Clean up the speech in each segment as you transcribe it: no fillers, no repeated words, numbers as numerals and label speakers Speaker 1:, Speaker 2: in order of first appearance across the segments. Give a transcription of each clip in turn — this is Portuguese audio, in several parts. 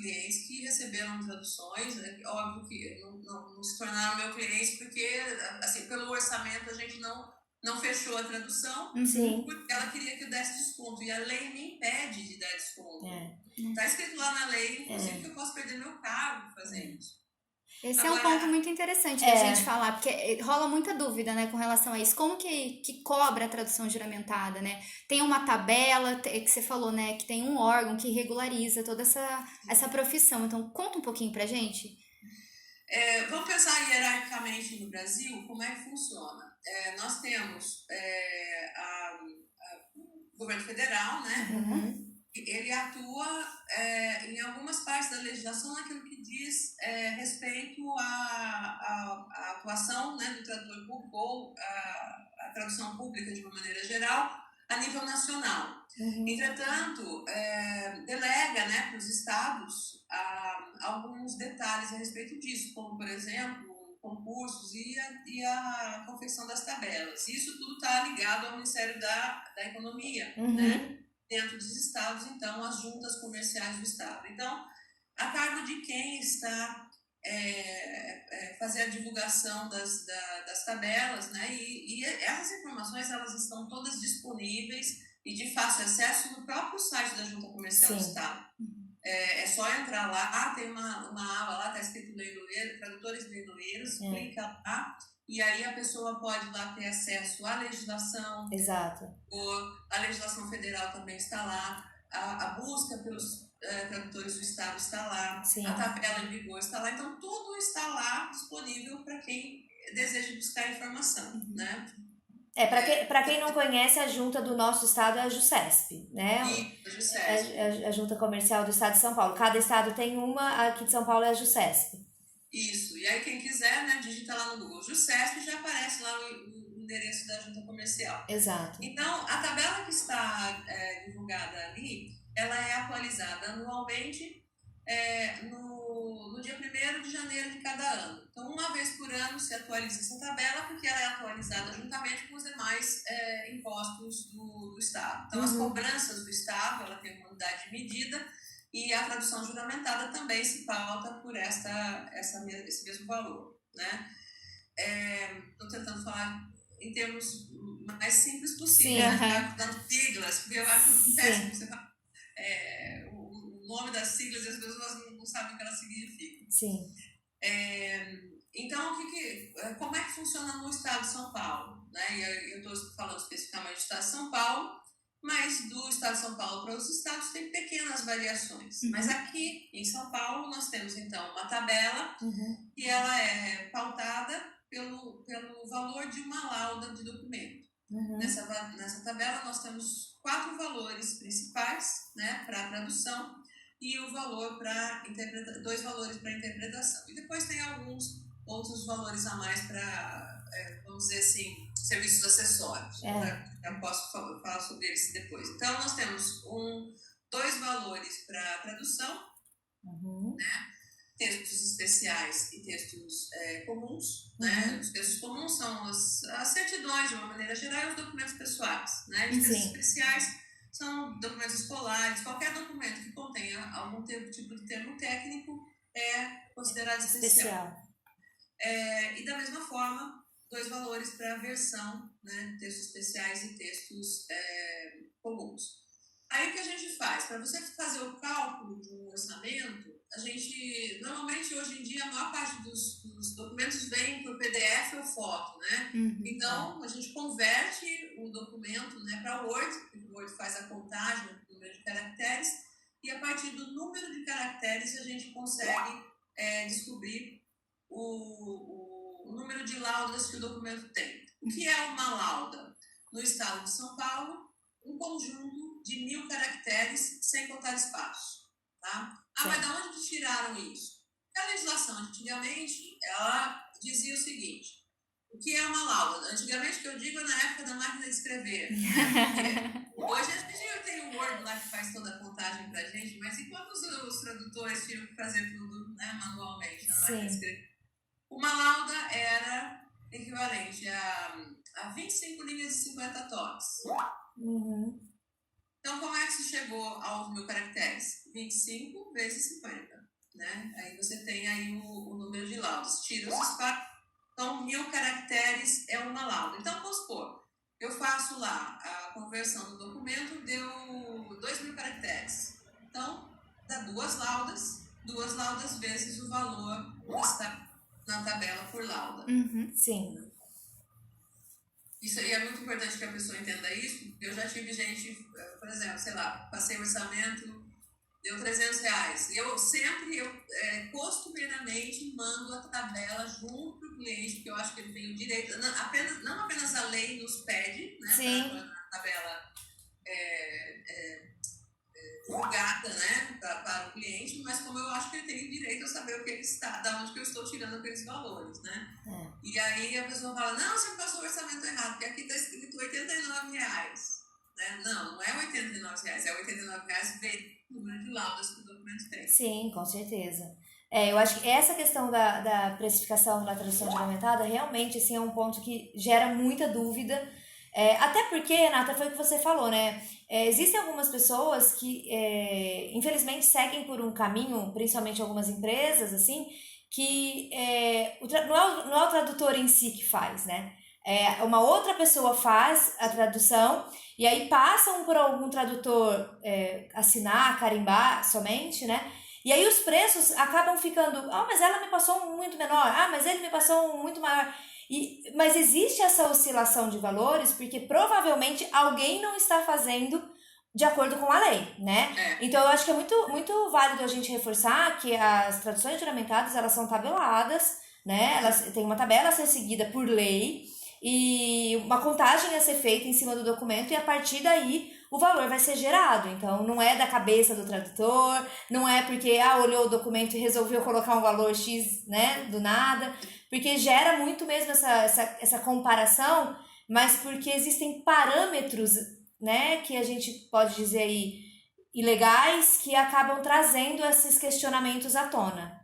Speaker 1: clientes que receberam traduções, né? Óbvio que não se tornaram meu cliente, porque, assim, pelo orçamento a gente não fechou a tradução, porque ela queria que eu desse desconto, e a lei me impede de dar desconto. Está escrito lá na lei, inclusive, que eu posso perder meu cargo fazendo isso.
Speaker 2: Esse agora, é um ponto muito interessante da gente falar, porque rola muita dúvida, né, com relação a isso. Como que cobra a tradução juramentada, né? Tem uma tabela, que você falou, né, que tem um órgão que regulariza toda essa profissão. Então, conta um pouquinho pra gente.
Speaker 1: Vamos pensar hierarquicamente no Brasil, como é que funciona. Nós temos o governo federal, né? Ele atua em algumas partes da legislação naquilo que diz respeito à atuação, né, do tradutor público ou a tradução pública de uma maneira geral a nível nacional. Entretanto, delega, né, para os estados alguns detalhes a respeito disso, como, por exemplo, concursos e a confecção das tabelas. Isso tudo está ligado ao Ministério da Economia, né? Dentro dos estados, então, as juntas comerciais do estado. Então, a cargo de quem está fazer a divulgação das tabelas, né? E essas informações, elas estão todas disponíveis e de fácil acesso no próprio site da Junta Comercial do Estado. É só entrar lá, tem uma aba lá, está escrito leiloeiro, tradutores leiloeiros, clica lá, e aí a pessoa pode lá ter acesso à legislação.
Speaker 2: Exato.
Speaker 1: A legislação federal também está lá, a busca pelos tradutores do Estado está lá, a tabela em vigor está lá, então tudo está lá disponível para quem deseja buscar informação, né?
Speaker 2: Para quem não conhece, a junta do nosso estado é a JUSESP, né?
Speaker 1: Isso, a JUSESP.
Speaker 2: A Junta Comercial do Estado de São Paulo. Cada estado tem uma, aqui de São Paulo é a JUSESP.
Speaker 1: Isso, e aí quem quiser, né, digita lá no Google JUSESP, já aparece lá o endereço da Junta Comercial.
Speaker 2: Exato.
Speaker 1: Então, a tabela que está divulgada ali, ela é atualizada anualmente no dia 1º de janeiro de cada ano. Então, uma vez por ano se atualiza essa tabela, porque ela é atualizada juntamente com os demais impostos do Estado. Então, as cobranças do Estado, ela tem uma unidade de medida, e a tradução juramentada também se pauta por esse mesmo valor, né? Estou tentando falar em termos mais simples possível, né? Dando siglas, porque eu acho péssimo você falar o nome das siglas e as pessoas não sabem o que elas significam.
Speaker 2: Sim.
Speaker 1: Então, como é que funciona no estado de São Paulo? Né? Eu estou falando especificamente do estado de São Paulo, mas do estado de São Paulo para os estados tem pequenas variações. Mas aqui em São Paulo nós temos então uma tabela e ela é pautada pelo valor de uma lauda de documento. Nessa tabela nós temos 4 valores principais, né, para a tradução e o valor para 2 valores para interpretação. E depois tem alguns outros valores a mais para, vamos dizer assim, serviços acessórios. Eu posso falar sobre eles depois. Então, nós temos 2 valores para tradução, né? Textos especiais e textos comuns. Né? Os textos comuns são as certidões, de uma maneira geral, e os documentos pessoais. Né? Os textos especiais são documentos escolares, qualquer documento que contenha algum tipo de termo técnico é considerado especial. E da mesma forma, 2 valores para a versão, né? Textos especiais e textos comuns. Aí o que a gente faz? Para você fazer o cálculo de um orçamento, a gente, normalmente hoje em dia, a maior parte dos documentos vem por PDF ou foto, né? Então, a gente converte o documento, né, para Word, porque o Word faz a contagem do número de caracteres, e a partir do número de caracteres a gente consegue descobrir o número de laudas que o documento tem. O que é uma lauda? No estado de São Paulo, um conjunto de 1000 caracteres sem contar espaço. Tá? Mas de onde tiraram isso? A legislação, antigamente, ela dizia o seguinte: o que é uma lauda? Antigamente, que eu digo, é na época da máquina de escrever. Né? Hoje a gente tem o Word lá que faz toda a contagem pra gente, mas enquanto os tradutores tinham que fazer tudo, né, manualmente na máquina de escrever, uma lauda era equivalente a 25 linhas de 50 toques. Então, como é que se chegou aos 1000 caracteres? 25 vezes 50. né? Aí você tem aí o número de laudas. Tira os espaços, então 1000 caracteres é uma lauda. Então, vamos supor, eu faço lá a conversão do documento, deu 2000 caracteres. Então, dá 2 laudas vezes o valor que está na tabela por lauda.
Speaker 3: Sim.
Speaker 1: Isso aí é muito importante que a pessoa entenda isso, porque eu já tive gente, por exemplo, sei lá, passei o orçamento, deu R$300. E eu sempre, costumeiramente, mando a tabela junto para o cliente, porque eu acho que ele tem o direito, não apenas a lei nos pede, né, para a tabela divulgada, né, para o cliente, mas como eu acho que ele tem o direito a saber o que ele está, da onde que eu estou tirando aqueles valores, né? E aí a pessoa fala, não, você me passou o orçamento errado, porque aqui está escrito R$89. Né? Não é R$89, é R$89 vezes o número de laudas que o documento tem.
Speaker 3: Sim, com certeza. Eu acho que essa questão da precificação na tradução juramentada realmente assim, é um ponto que gera muita dúvida. Até porque, Renata, foi o que você falou, né? Existem algumas pessoas que, infelizmente, seguem por um caminho, principalmente algumas empresas, assim, que não é o tradutor em si que faz, né? Uma outra pessoa faz a tradução e aí passam por algum tradutor assinar, carimbar somente, né? E aí os preços acabam ficando, mas ela me passou um muito menor, mas ele me passou um muito maior. Mas existe essa oscilação de valores porque provavelmente alguém não está fazendo de acordo com a lei, né? Então eu acho que é muito, muito válido a gente reforçar que as traduções juramentadas, elas são tabeladas, né? Elas têm uma tabela a ser seguida por lei e uma contagem a ser feita em cima do documento e a partir daí o valor vai ser gerado. Então não é da cabeça do tradutor, não é porque olhou o documento e resolveu colocar um valor X, né, do nada, porque gera muito mesmo essa comparação, mas porque existem parâmetros, né, que a gente pode dizer aí ilegais que acabam trazendo esses questionamentos à tona.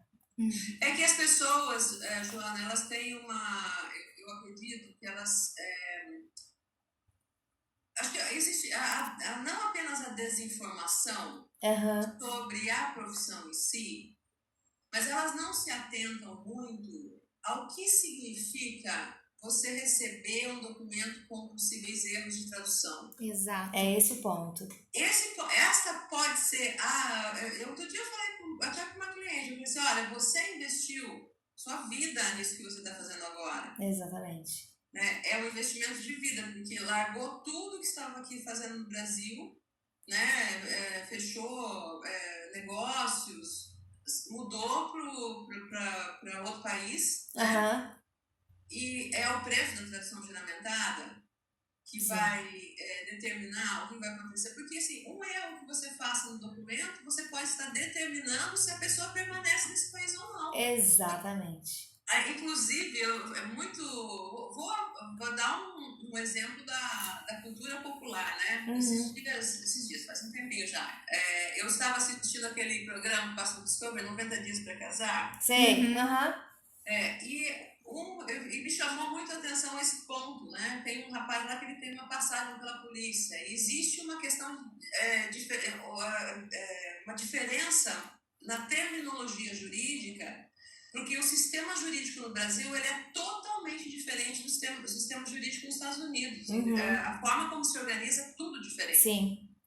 Speaker 1: É que as pessoas, Joana, elas têm eu acredito que elas acho que existe não apenas a desinformação sobre a profissão em si, mas elas não se atentam muito ao que significa você receber um documento com possíveis erros de tradução.
Speaker 2: Exato.
Speaker 3: É esse o ponto.
Speaker 1: Esta pode ser... eu outro dia falei até com uma cliente, eu falei assim, olha, você investiu sua vida nisso que você está fazendo agora.
Speaker 3: Exatamente.
Speaker 1: Né? É um investimento de vida, porque largou tudo que estava aqui fazendo no Brasil, né? Fechou negócios, mudou para outro país, né? E é o preço da tradução juramentada que vai determinar o que vai acontecer, porque assim, um erro que você faça no documento, você pode estar determinando se a pessoa permanece nesse país ou não.
Speaker 3: Exatamente.
Speaker 1: Inclusive, vou dar um exemplo da cultura popular, né? Esses dias, faz um tempinho já. Eu estava assistindo aquele programa que passa no Discovery, 90 Dias para Casar.
Speaker 3: Sei,
Speaker 1: E me chamou muito a atenção esse ponto, né? Tem um rapaz lá que ele tem uma passagem pela polícia. E existe uma questão, uma diferença na terminologia jurídica, porque o sistema jurídico no Brasil ele é totalmente diferente do sistema jurídico nos Estados Unidos. A forma como se organiza é tudo diferente.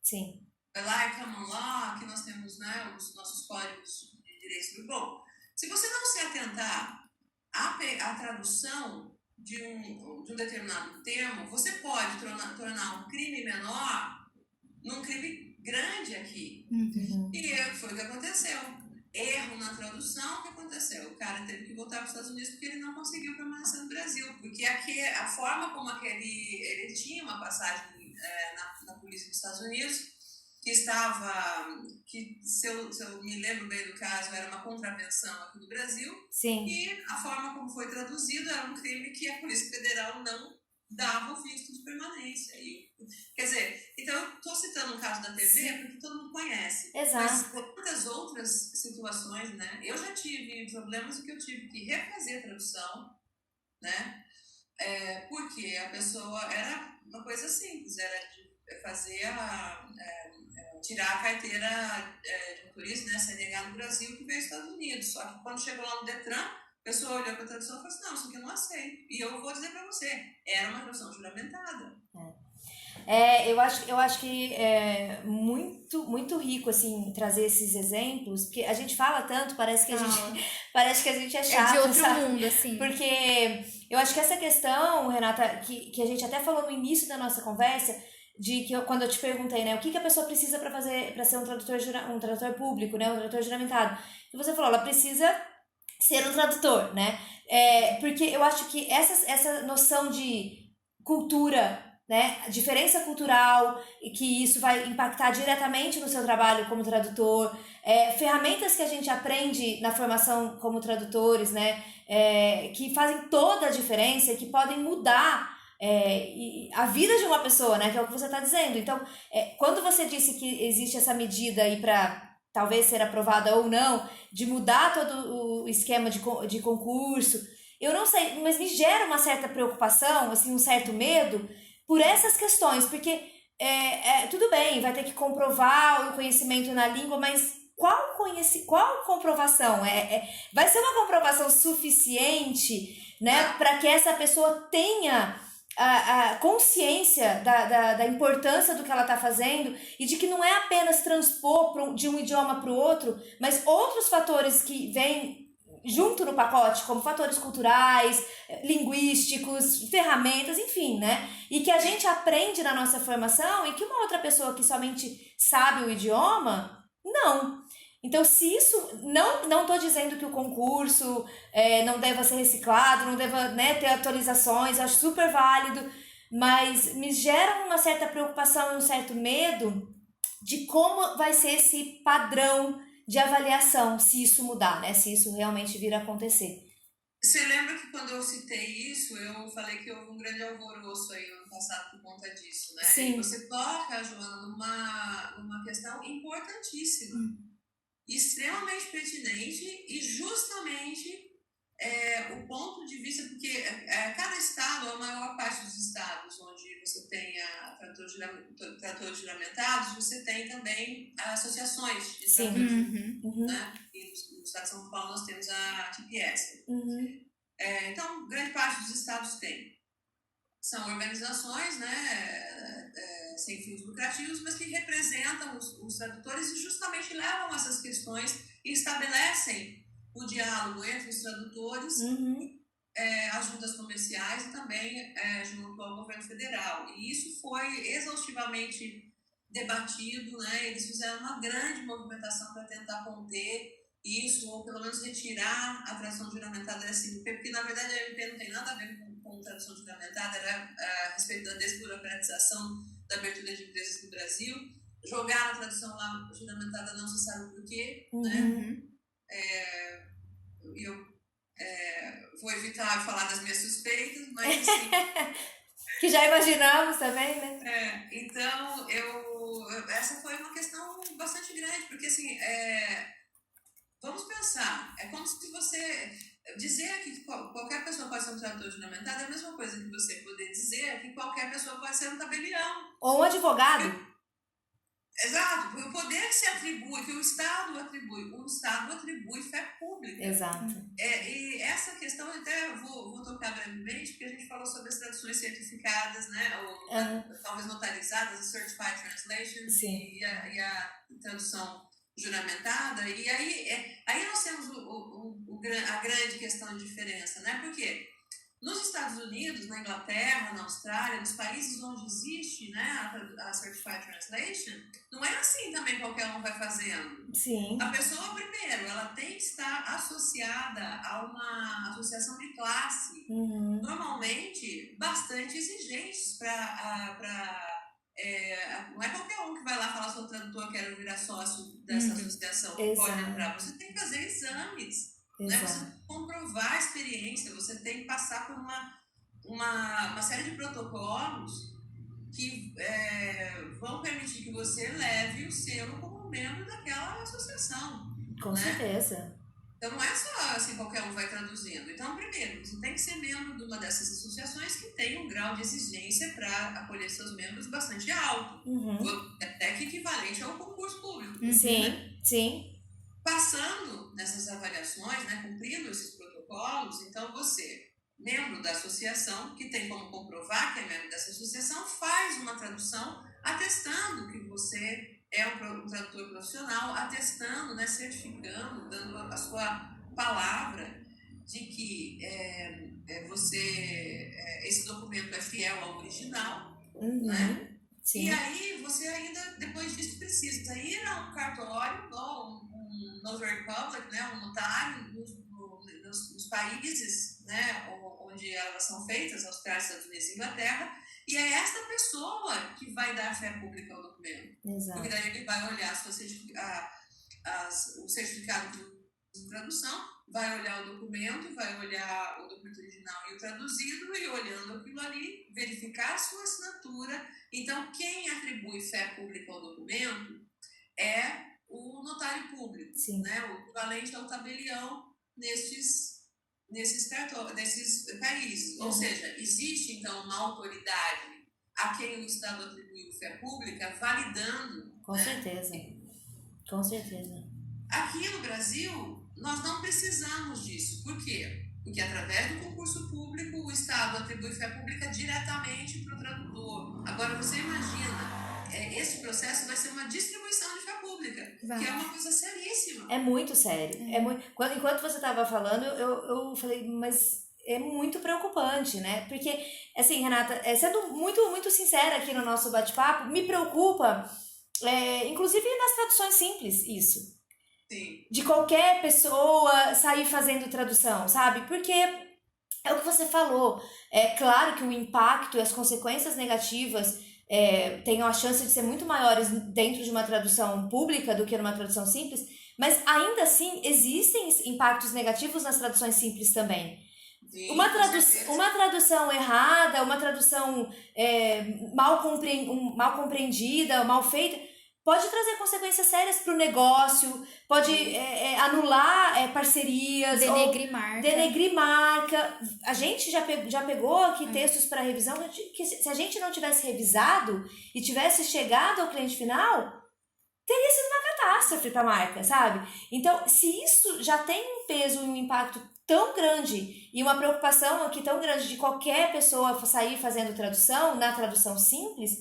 Speaker 3: Sim.
Speaker 1: Lá é common law, aqui nós temos, né, os nossos códigos de direito civil. Bom, se você não se atentar à tradução de um determinado termo, você pode tornar um crime menor num crime grande aqui. E foi o que aconteceu. Erro na tradução, o que aconteceu? O cara teve que voltar para os Estados Unidos porque ele não conseguiu permanecer no Brasil. Porque aqui, a forma como ele tinha uma passagem na polícia dos Estados Unidos, que se eu me lembro bem do caso, era uma contravenção aqui no Brasil.
Speaker 3: Sim.
Speaker 1: E a forma como foi traduzido era um crime que a Polícia Federal não dava o visto de permanência. Quer dizer, então eu estou citando um caso da TV porque todo mundo conhece.
Speaker 3: Exato.
Speaker 1: Mas quantas outras situações, né? Eu já tive problemas em que eu tive que refazer a tradução, né? Porque a pessoa era uma coisa simples, era de fazer tirar a carteira de motorista, né, CNH no Brasil, que veio dos Estados Unidos. Só que quando chegou lá no Detran, a pessoa olhou para a tradução e falou assim, não, isso aqui eu não aceito. E eu vou dizer para você, era uma tradução juramentada.
Speaker 3: Eu acho que é muito rico, assim, trazer esses exemplos, porque a gente fala tanto, parece que a gente é chato,
Speaker 2: de outro
Speaker 3: sabe?
Speaker 2: mundo, assim.
Speaker 3: Porque eu acho que essa questão, Renata, que a gente até falou no início da nossa conversa, de que quando eu te perguntei, né, o que a pessoa precisa para ser um tradutor público, né, um tradutor juramentado, e você falou, ela precisa ser um tradutor, né, porque eu acho que essa noção de cultura, né, diferença cultural, e que isso vai impactar diretamente no seu trabalho como tradutor, ferramentas que a gente aprende na formação como tradutores, né, que fazem toda a diferença e que podem mudar a vida de uma pessoa, né, que é o que você está dizendo. Então, quando você disse que existe essa medida aí para talvez ser aprovada ou não, de mudar todo o esquema de concurso, eu não sei, mas me gera uma certa preocupação, assim, um certo medo por essas questões, porque tudo bem, vai ter que comprovar o conhecimento na língua, mas qual comprovação? Vai ser uma comprovação suficiente, né, para que essa pessoa tenha a consciência da importância do que ela está fazendo e de que não é apenas transpor de um idioma para o outro, mas outros fatores que vêm junto no pacote, como fatores culturais, linguísticos, ferramentas, enfim, né? E que a gente aprende na nossa formação e que uma outra pessoa que somente sabe o idioma, não. Então, se isso... Não estou dizendo que o concurso não deva ser reciclado, não deva, né, ter atualizações, acho super válido, mas me gera uma certa preocupação e um certo medo de como vai ser esse padrão de avaliação, se isso mudar, né? Se isso realmente vir a acontecer.
Speaker 1: Você lembra que quando eu citei isso, eu falei que houve um grande alvoroço aí no ano passado por conta disso, né?
Speaker 3: Sim.
Speaker 1: E você toca, Joana, numa questão importantíssima, extremamente pertinente e justamente o ponto de vista, porque cada estado, a maior parte dos estados onde você tem tradutores juramentados, você tem também associações de tradutores, né? E no estado de São Paulo nós temos a TPS. Então, grande parte dos estados tem. São organizações, né, sem fins lucrativos, mas que representam os tradutores e justamente levam essas questões e estabelecem o diálogo entre os tradutores, as juntas comerciais e também junto ao governo federal. E isso foi exaustivamente debatido, né? Eles fizeram uma grande movimentação para tentar conter isso, ou pelo menos retirar a tradução juramentada da SMP, porque na verdade a MP não tem nada a ver com tradução juramentada, era a respeito da desburocratização da abertura de empresas no Brasil. Jogaram a tradução lá juramentada, não se sabe por quê, né? Eu vou evitar falar das minhas suspeitas, mas assim,
Speaker 3: que já imaginamos também, né?
Speaker 1: Então, essa foi uma questão bastante grande, porque assim, vamos pensar, é como se você dizer que qualquer pessoa pode ser um tradutor juramentado é a mesma coisa que você poder dizer que qualquer pessoa pode ser um tabelião.
Speaker 3: Ou um advogado.
Speaker 1: Exato, o poder que se atribui, que o Estado atribui fé pública.
Speaker 3: Exato.
Speaker 1: E essa questão, até vou tocar brevemente, porque a gente falou sobre as traduções certificadas, né, ou talvez notarizadas, a Certified Translation e a tradução juramentada, e aí nós temos a grande questão de diferença, né, porque nos Estados Unidos, na Inglaterra, na Austrália, nos países onde existe, né, a Certified Translation, não é assim também qualquer um vai fazendo.
Speaker 3: Sim.
Speaker 1: A pessoa, primeiro, ela tem que estar associada a uma associação de classe, normalmente bastante exigentes não é qualquer um que vai lá falar, sou tradutor, quero virar sócio dessa associação, que pode entrar. Você tem que fazer exames. Né? Você comprovar a experiência, você tem que passar por uma série de protocolos que vão permitir que você leve o selo como membro daquela associação.
Speaker 3: Com certeza.
Speaker 1: Então não é só assim qualquer um vai traduzindo. Então, primeiro, você tem que ser membro de uma dessas associações que tem um grau de exigência para acolher seus membros bastante alto. Até que equivalente ao concurso público.
Speaker 3: Sim, sim.
Speaker 1: Passando nessas avaliações, né, cumprindo esses protocolos, então você, membro da associação, que tem como comprovar que é membro dessa associação, faz uma tradução atestando que você é um tradutor profissional, atestando, né, certificando, dando a sua palavra de que esse documento é fiel ao original, né?
Speaker 3: Sim.
Speaker 1: E aí você ainda, depois disso, precisa ir a um cartório, um notary public, né, um notário nos países, né, onde elas são feitas, Austrália, Estados Unidos e Inglaterra, e é esta pessoa que vai dar fé pública ao documento.
Speaker 3: Exato.
Speaker 1: Porque daí ele vai olhar o certificado de tradução, vai olhar o documento, vai olhar o documento original e o traduzido, e olhando aquilo ali, verificar a sua assinatura. Então, quem atribui fé pública ao documento é o notário público, né? O equivalente ao tabelião nesses países. Ou seja, existe, então, uma autoridade a quem o Estado atribuiu fé pública validando.
Speaker 3: Com certeza. Com certeza.
Speaker 1: Aqui no Brasil, nós não precisamos disso. Por quê? Porque através do concurso público, o Estado atribui fé pública diretamente para o tradutor. Agora, você imagina, esse processo vai ser uma distribuição de fé pública, que é uma coisa seríssima.
Speaker 3: É muito sério. Enquanto você estava falando, eu falei, mas é muito preocupante, né? Porque, assim, Renata, sendo muito, muito sincera aqui no nosso bate-papo, me preocupa, inclusive nas traduções simples, isso.
Speaker 1: Sim.
Speaker 3: De qualquer pessoa sair fazendo tradução, sabe? Porque é o que você falou. É claro que o impacto e as consequências negativas têm a chance de ser muito maiores dentro de uma tradução pública do que numa tradução simples, mas ainda assim existem impactos negativos nas traduções simples também.
Speaker 1: Sim,
Speaker 3: uma tradução errada, uma tradução mal compreendida, mal feita, pode trazer consequências sérias para o negócio, pode anular parcerias, denegrir marca. A gente já pegou aqui textos para revisão que se a gente não tivesse revisado e tivesse chegado ao cliente final, teria sido uma catástrofe para a marca, sabe? Então, se isso já tem um peso e um impacto tão grande e uma preocupação aqui tão grande de qualquer pessoa sair fazendo tradução, na tradução simples,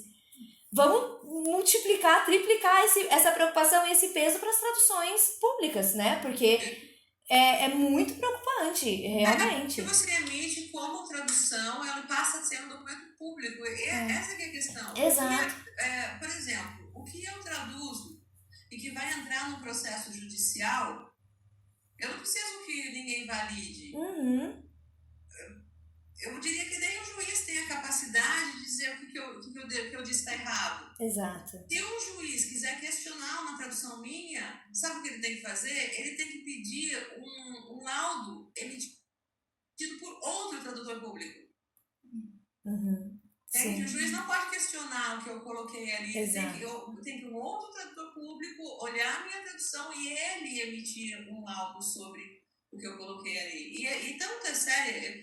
Speaker 3: vamos multiplicar, triplicar essa preocupação e esse peso para as traduções públicas, né? Porque é muito preocupante, realmente.
Speaker 1: Que você emite como tradução, ela passa a ser um documento público. Essa que é a questão.
Speaker 3: Exato.
Speaker 1: Por exemplo, o que eu traduzo e que vai entrar no processo judicial, eu não preciso que ninguém valide. Eu diria que nem o juiz tem a capacidade de dizer o que eu disse está errado.
Speaker 3: Exato.
Speaker 1: Se um juiz quiser questionar uma tradução minha, sabe o que ele tem que fazer? Ele tem que pedir um laudo emitido por outro tradutor público. O juiz não pode questionar o que eu coloquei ali. Tem que um outro tradutor público olhar a minha tradução e ele emitir um laudo sobre o que eu coloquei ali. E tanto é sério.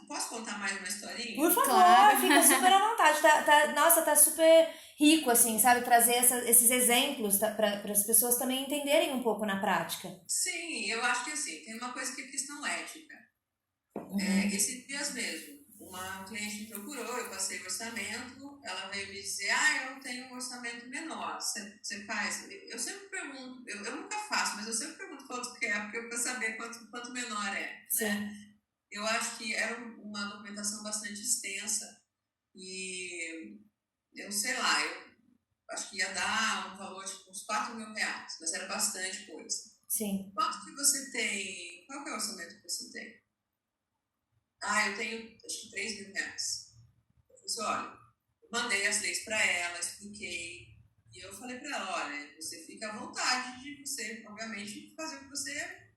Speaker 1: Posso contar mais uma historinha?
Speaker 3: Por favor, claro. Fica super à vontade. Nossa, tá super rico, assim, sabe? Trazer esses exemplos para as pessoas também entenderem um pouco na prática.
Speaker 1: Sim, eu acho que assim, tem uma coisa que é questão ética. Esses dias mesmo, uma cliente me procurou, eu passei o orçamento, ela veio me dizer, eu tenho um orçamento menor, você faz? Eu sempre pergunto, eu nunca faço, mas eu sempre pergunto quanto que é, para saber quanto menor é.
Speaker 3: Sim.
Speaker 1: Né? Eu acho que era uma documentação bastante extensa e eu sei lá, eu acho que ia dar um valor de uns R$4.000, mas era bastante coisa.
Speaker 3: Sim.
Speaker 1: Quanto que você tem? Qual que é o orçamento que você tem? Eu tenho, acho que R$3.000. Eu falei assim, olha, mandei as leis para ela, expliquei, e eu falei para ela, olha, você fica à vontade de você, obviamente, fazer o que você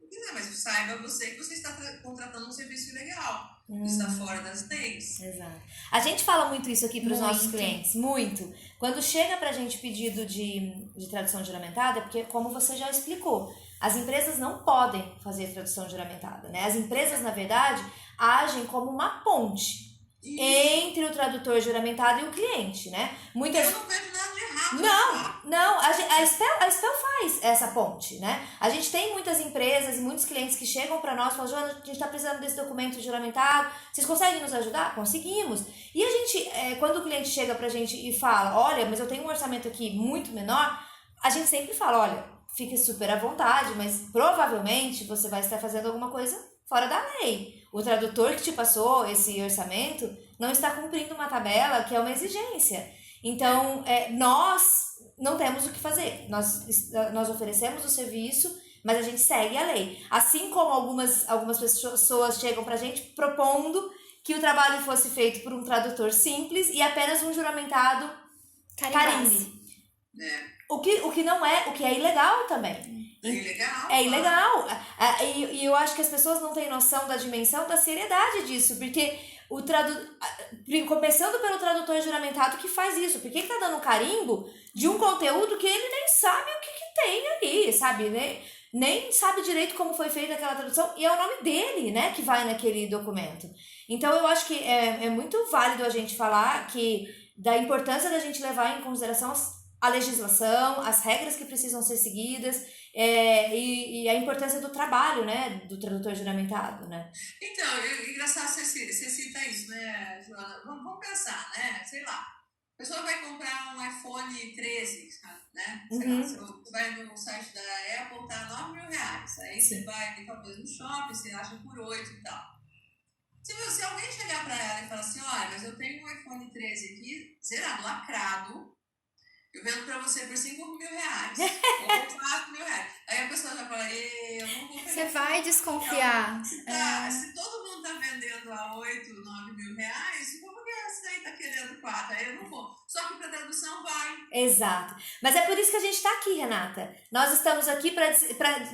Speaker 1: quiser, mas saiba você que você está contratando um serviço ilegal, está fora das leis.
Speaker 3: Exato. A gente fala muito isso aqui para os nossos clientes, muito. Quando chega para a gente pedido de tradução juramentada, porque como você já explicou, As empresas não podem fazer tradução juramentada, né? As empresas, na verdade, agem como uma ponte entre o tradutor juramentado e o cliente, né?
Speaker 1: Eu não vejo nada de errado.
Speaker 3: Não, a Spell faz essa ponte, né? A gente tem muitas empresas e muitos clientes que chegam para nós e falam, Joana, a gente está precisando desse documento juramentado, vocês conseguem nos ajudar? Conseguimos. E a gente, quando o cliente chega pra gente e fala, olha, mas eu tenho um orçamento aqui muito menor, a gente sempre fala, olha, fique super à vontade, mas provavelmente você vai estar fazendo alguma coisa fora da lei. O tradutor que te passou esse orçamento não está cumprindo uma tabela que é uma exigência. Então, nós não temos o que fazer. Nós oferecemos o serviço, mas a gente segue a lei. Assim como algumas pessoas chegam pra gente propondo que o trabalho fosse feito por um tradutor simples e apenas um juramentado carimbe. O que não é, o que é ilegal também.
Speaker 1: É ilegal.
Speaker 3: É ilegal. E eu acho que as pessoas não têm noção da dimensão, da seriedade disso, porque começando pelo tradutor juramentado que faz isso, porque ele tá dando um carimbo de um conteúdo que ele nem sabe o que tem ali, sabe? Nem sabe direito como foi feita aquela tradução, e é o nome dele, né, que vai naquele documento. Então eu acho que é muito válido a gente falar da importância da gente levar em consideração a legislação, as regras que precisam ser seguidas, e a importância do trabalho, né, do tradutor juramentado, né?
Speaker 1: Então, engraçado você cita isso, né, Joana? Vamos pensar, né? Sei lá, a pessoa vai comprar um iPhone 13, né? Sei lá, você vai no site da Apple, tá R$9.000. Aí você vai, talvez, no shopping, você acha por 8 e tal. Se alguém chegar pra ela e falar assim, olha, mas eu tenho um iPhone 13 aqui, zerado, lacrado, eu vendo pra você por R$5.000 ou R$4.000. Aí a pessoa já fala, eu não vou pegar.
Speaker 2: Você vai desconfiar.
Speaker 1: Se todo mundo tá vendendo a R$8.000, R$9.000, como que esse aí tá querendo 4? Aí eu não vou. Só que pra tradução vai.
Speaker 3: Exato. Mas é por isso que a gente tá aqui, Renata. Nós estamos aqui para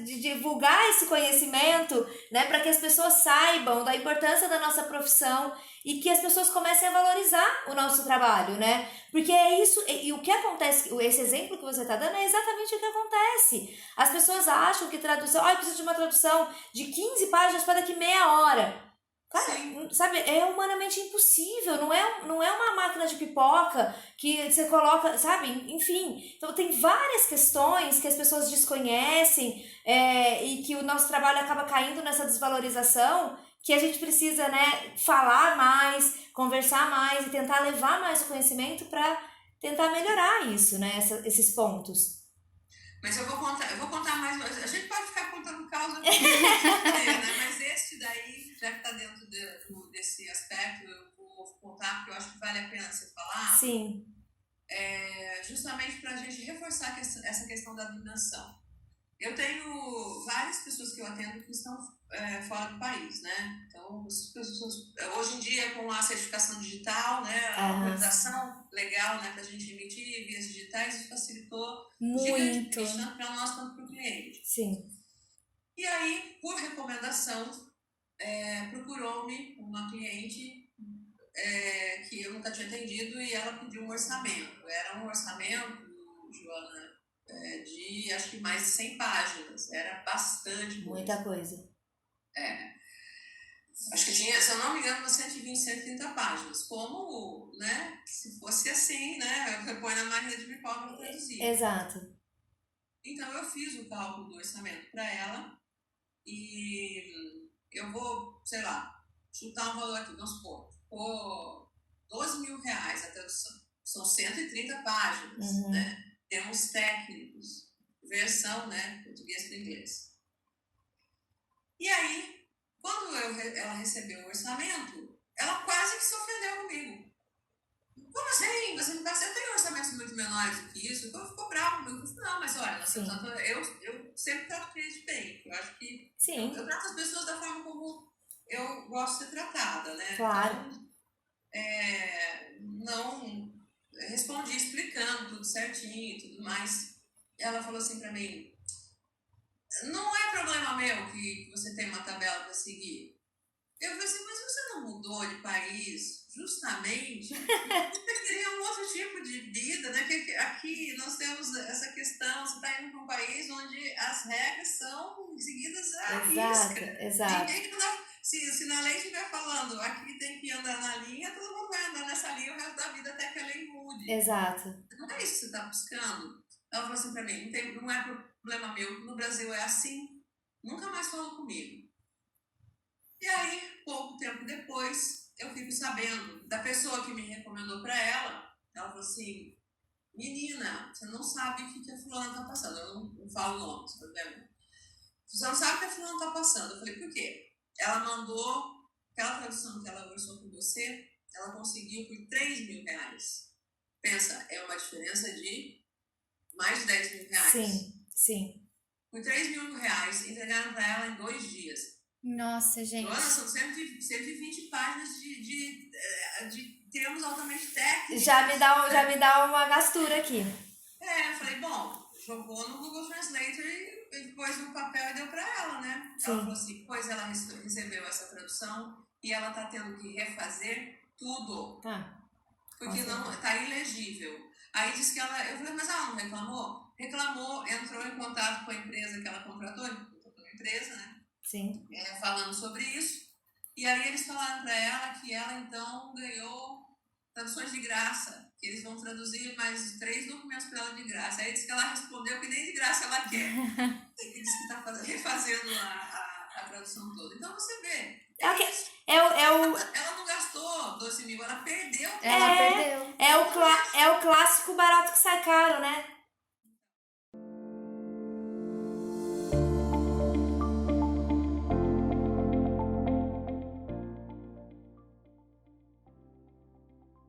Speaker 3: divulgar esse conhecimento, né, para que as pessoas saibam da importância da nossa profissão e que as pessoas comecem a valorizar o nosso trabalho, né? Porque é isso, e o que acontece, esse exemplo que você está dando é exatamente o que acontece. As pessoas acham que tradução, eu preciso de uma tradução de 15 páginas para daqui meia hora. Cara, sabe, é humanamente impossível, não é uma máquina de pipoca que você coloca, sabe, enfim. Então tem várias questões que as pessoas desconhecem, e que o nosso trabalho acaba caindo nessa desvalorização, que a gente precisa, né, falar mais, conversar mais e tentar levar mais o conhecimento para tentar melhorar isso, né, esses pontos.
Speaker 1: Mas eu vou contar mais. A gente pode ficar contando causa né? Mas este daí, já que está dentro desse aspecto, eu vou contar porque eu acho que vale a pena você falar.
Speaker 3: Sim.
Speaker 1: Justamente para a gente reforçar essa questão da dimensão. Eu tenho várias pessoas que eu atendo que estão fora do país, né? Então, as pessoas, hoje em dia, com a certificação digital, né, a autorização legal, né, para a gente emitir vias digitais, isso facilitou
Speaker 2: muito,
Speaker 1: tanto para nós quanto para o cliente.
Speaker 3: Sim.
Speaker 1: E aí, por recomendação, procurou-me uma cliente que eu nunca tinha atendido e ela pediu um orçamento. Era um orçamento, Joana, de acho que mais de 100 páginas. Era bastante coisa.
Speaker 3: Muita coisa.
Speaker 1: Acho que tinha, se eu não me engano, umas 120, 130 páginas. Como, né, se fosse assim, né, eu põe na máquina de pipoca para traduzir.
Speaker 3: Exato.
Speaker 1: Então eu fiz o cálculo do orçamento para ela e eu vou, sei lá, chutar um valor aqui, vamos supor, por R$12.000 a tradução. São 130 páginas, né? Temos técnicos, versão, né, português para inglês. E aí, quando ela recebeu o orçamento, ela quase que se ofendeu comigo. Como assim? Você me passa? Eu tenho orçamentos muito menores do que isso. Eu ficou bravo comigo. Eu falei, não, mas olha, eu sempre trato o cliente bem. Eu acho que eu trato as pessoas da forma como eu gosto de ser tratada, né?
Speaker 3: Claro.
Speaker 1: Então, não respondi explicando tudo certinho e tudo mais. Ela falou assim pra mim, não é problema meu que você tem uma tabela para seguir. Eu falei assim, mas você não mudou de país justamente porque você queria um outro tipo de vida, né? Que aqui nós temos essa questão, você está indo para um país onde as regras são seguidas à risca.
Speaker 3: Exato.
Speaker 1: Se na lei estiver falando aqui tem que andar na linha, todo mundo vai andar nessa linha o resto da vida até que a lei mude.
Speaker 3: Exato.
Speaker 1: Não é isso que você está buscando? Ela falou assim para mim, não é problema meu, no Brasil é assim, nunca mais falou comigo. E aí, pouco tempo depois, eu fico sabendo da pessoa que me recomendou para ela. Ela falou assim, menina, você não sabe o que a fulana tá passando. Eu não falo o nome, você não sabe o que a fulana tá passando. Eu falei, por quê? Ela mandou, aquela tradução que ela conversou com você, ela conseguiu por R$3.000. Pensa, é uma diferença de mais de R$10.000.
Speaker 3: Sim.
Speaker 1: Por R$3.000, entregaram para ela em 2 dias.
Speaker 2: Nossa, gente.
Speaker 1: Joana, são 120 páginas de termos altamente técnicos.
Speaker 3: Já me dá uma gastura aqui.
Speaker 1: Eu falei, bom, jogou no Google Translator e pôs no papel e deu pra ela, né?
Speaker 3: Sim.
Speaker 1: Ela falou assim, pois ela recebeu essa tradução e ela tá tendo que refazer tudo. Porque não, tá ilegível. Aí disse que ela, eu falei, mas ela não reclamou? Reclamou, entrou em contato com a empresa que ela contratou a empresa, né?
Speaker 3: Sim.
Speaker 1: Falando sobre isso. E aí eles falaram para ela que ela então ganhou traduções de graça, que eles vão traduzir mais 3 documentos para ela de graça. Aí disse que ela respondeu que nem de graça ela quer. Que disse que está refazendo a tradução toda. Então você vê. Ela não gastou 12 mil, ela perdeu.
Speaker 2: Ela perdeu.
Speaker 3: É o clássico barato que sai caro, né?